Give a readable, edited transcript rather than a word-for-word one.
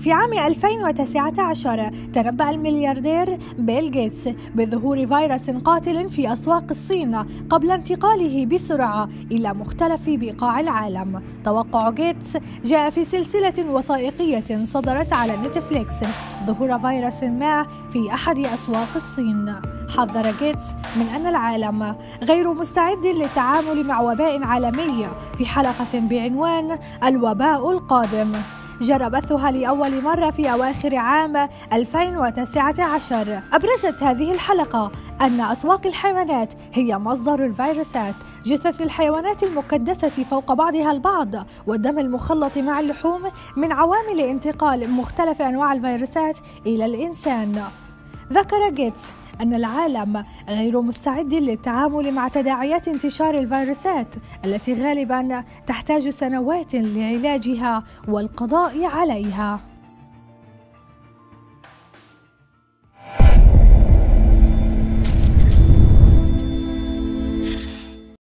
في عام 2019 تنبأ الملياردير بيل غيتس بظهور فيروس قاتل في أسواق الصين قبل انتقاله بسرعة إلى مختلف بقاع العالم. توقع غيتس جاء في سلسلة وثائقية صدرت على نتفليكس ظهور فيروس ما في أحد أسواق الصين. حذر غيتس من أن العالم غير مستعد للتعامل مع وباء عالمي في حلقة بعنوان الوباء القادم، جرى بثها لأول مرة في أواخر عام 2019. أبرزت هذه الحلقة أن أسواق الحيوانات هي مصدر الفيروسات، جثث الحيوانات المكدسة فوق بعضها البعض والدم المخلط مع اللحوم من عوامل انتقال مختلف أنواع الفيروسات إلى الإنسان. ذكر غيتس أن العالم غير مستعد للتعامل مع تداعيات انتشار الفيروسات التي غالباً تحتاج سنوات لعلاجها والقضاء عليها.